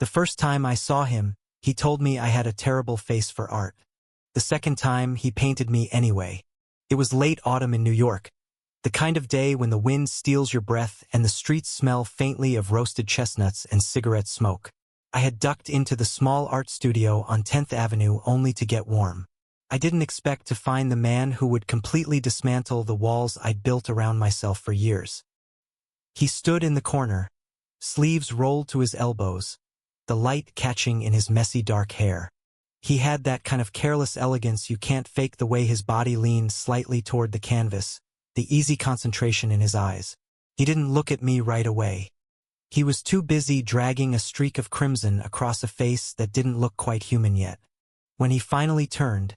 The first time I saw him, he told me I had a terrible face for art. The second time, he painted me anyway. It was late autumn in New York, the kind of day when the wind steals your breath and the streets smell faintly of roasted chestnuts and cigarette smoke. I had ducked into the small art studio on 10th Avenue only to get warm. I didn't expect to find the man who would completely dismantle the walls I'd built around myself for years. He stood in the corner, sleeves rolled to his elbows, the light catching in his messy dark hair. He had that kind of careless elegance you can't fake, the way his body leaned slightly toward the canvas, the easy concentration in his eyes. He didn't look at me right away. He was too busy dragging a streak of crimson across a face that didn't look quite human yet. When he finally turned,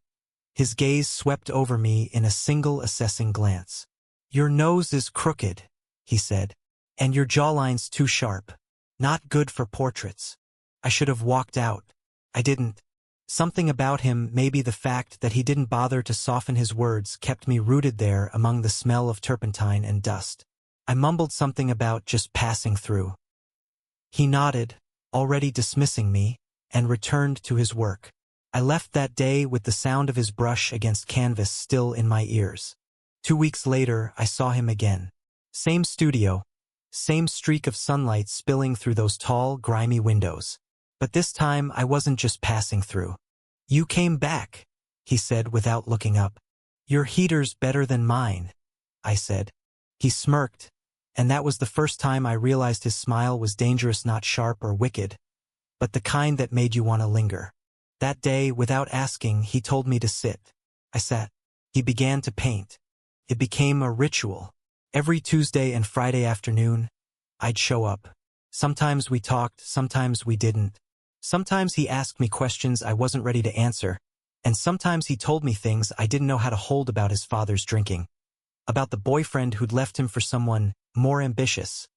his gaze swept over me in a single assessing glance. "Your nose is crooked," he said, "and your jawline's too sharp. Not good for portraits." I should have walked out. I didn't. Something about him, maybe the fact that he didn't bother to soften his words, kept me rooted there among the smell of turpentine and dust. I mumbled something about just passing through. He nodded, already dismissing me, and returned to his work. I left that day with the sound of his brush against canvas still in my ears. 2 weeks later, I saw him again. Same studio, same streak of sunlight spilling through those tall, grimy windows. But this time, I wasn't just passing through. "You came back," he said without looking up. "Your heater's better than mine," I said. He smirked, and that was the first time I realized his smile was dangerous, not sharp or wicked, but the kind that made you want to linger. That day, without asking, he told me to sit. I sat. He began to paint. It became a ritual. Every Tuesday and Friday afternoon, I'd show up. Sometimes we talked, sometimes we didn't. Sometimes he asked me questions I wasn't ready to answer, and sometimes he told me things I didn't know how to hold about his father's drinking, about the boyfriend who'd left him for someone more ambitious,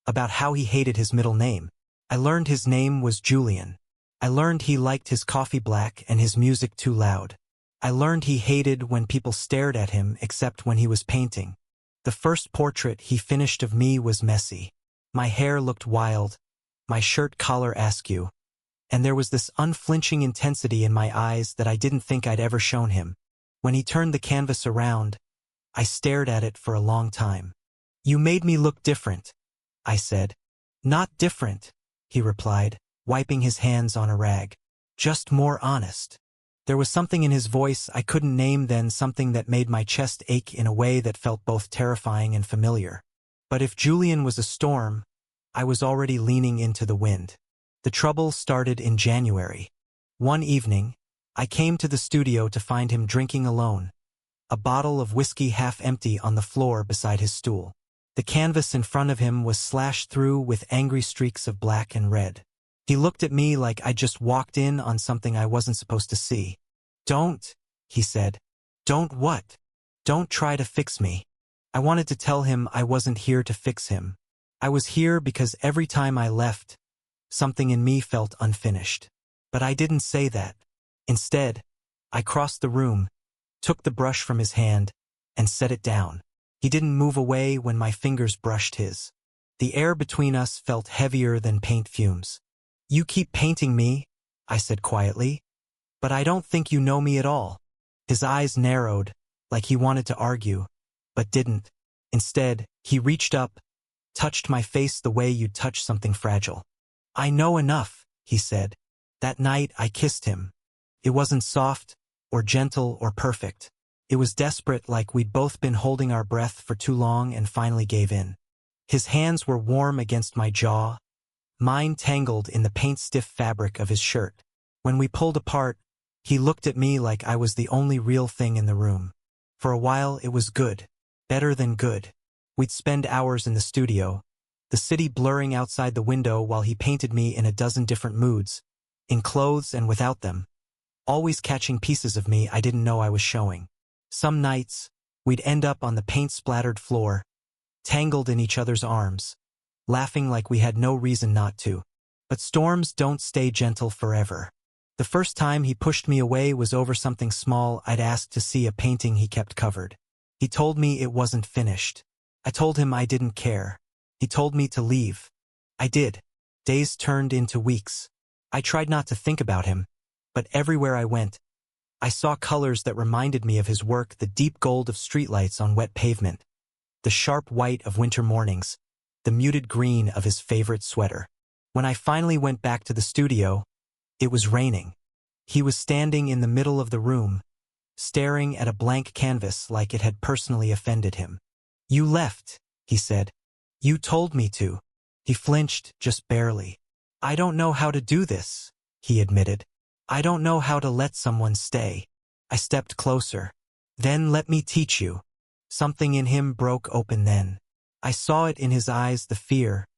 about how he hated his middle name. I learned his name was Julian. I learned he liked his coffee black and his music too loud. I learned he hated when people stared at him except when he was painting. The first portrait he finished of me was messy. My hair looked wild, my shirt collar askew, and there was this unflinching intensity in my eyes that I didn't think I'd ever shown him. When he turned the canvas around, I stared at it for a long time. "You made me look different," I said. "Not different," he replied, wiping his hands on a rag. "Just more honest." There was something in his voice I couldn't name then, something that made my chest ache in a way that felt both terrifying and familiar. But if Julian was a storm, I was already leaning into the wind. The trouble started in January. One evening, I came to the studio to find him drinking alone, a bottle of whiskey half empty on the floor beside his stool. The canvas in front of him was slashed through with angry streaks of black and red. He looked at me like I'd just walked in on something I wasn't supposed to see. "Don't," he said. "Don't what?" "Don't try to fix me." I wanted to tell him I wasn't here to fix him. I was here because every time I left, something in me felt unfinished. But I didn't say that. Instead, I crossed the room, took the brush from his hand, and set it down. He didn't move away when my fingers brushed his. The air between us felt heavier than paint fumes. "You keep painting me," I said quietly, "but I don't think you know me at all." His eyes narrowed, like he wanted to argue, but didn't. Instead, he reached up, touched my face the way you'd touch something fragile. "I know enough," he said. That night I kissed him. It wasn't soft, or gentle, or perfect. It was desperate, like we'd both been holding our breath for too long and finally gave in. His hands were warm against my jaw, mine tangled in the paint-stiff fabric of his shirt. When we pulled apart, he looked at me like I was the only real thing in the room. For a while it was good. Better than good. We'd spend hours in the studio, the city blurring outside the window while he painted me in a dozen different moods, in clothes and without them, always catching pieces of me I didn't know I was showing. Some nights, we'd end up on the paint-splattered floor, tangled in each other's arms, laughing like we had no reason not to. But storms don't stay gentle forever. The first time he pushed me away was over something small I'd asked to see, a painting he kept covered. He told me it wasn't finished. I told him I didn't care. He told me to leave. I did. Days turned into weeks. I tried not to think about him, but everywhere I went, I saw colors that reminded me of his work, the deep gold of streetlights on wet pavement, the sharp white of winter mornings, the muted green of his favorite sweater. When I finally went back to the studio, it was raining. He was standing in the middle of the room, staring at a blank canvas like it had personally offended him. "You left," he said. "You told me to." He flinched, just barely. "I don't know how to do this," he admitted. "I don't know how to let someone stay." I stepped closer. "Then let me teach you." Something in him broke open then. I saw it in his eyes, the fear,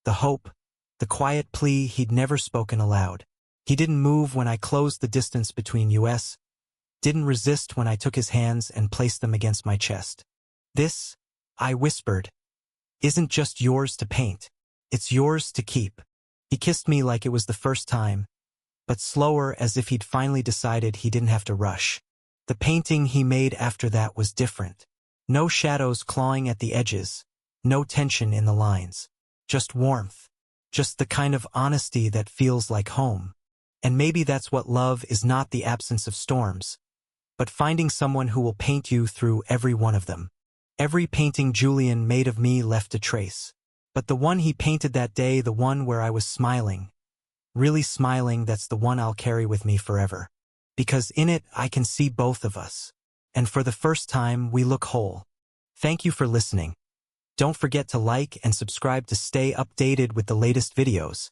the hope, the quiet plea he'd never spoken aloud. He didn't move when I closed the distance between us, didn't resist when I took his hands and placed them against my chest. "This," I whispered, "isn't just yours to paint. It's yours to keep." He kissed me like it was the first time, but slower, as if he'd finally decided he didn't have to rush. The painting he made after that was different. No shadows clawing at the edges, no tension in the lines. Just warmth. Just the kind of honesty that feels like home. And maybe that's what love is, not the absence of storms, but finding someone who will paint you through every one of them. Every painting Julian made of me left a trace. But the one he painted that day, the one where I was smiling, really smiling, that's the one I'll carry with me forever. Because in it, I can see both of us. And for the first time, we look whole. Thank you for listening. Don't forget to like and subscribe to stay updated with the latest videos.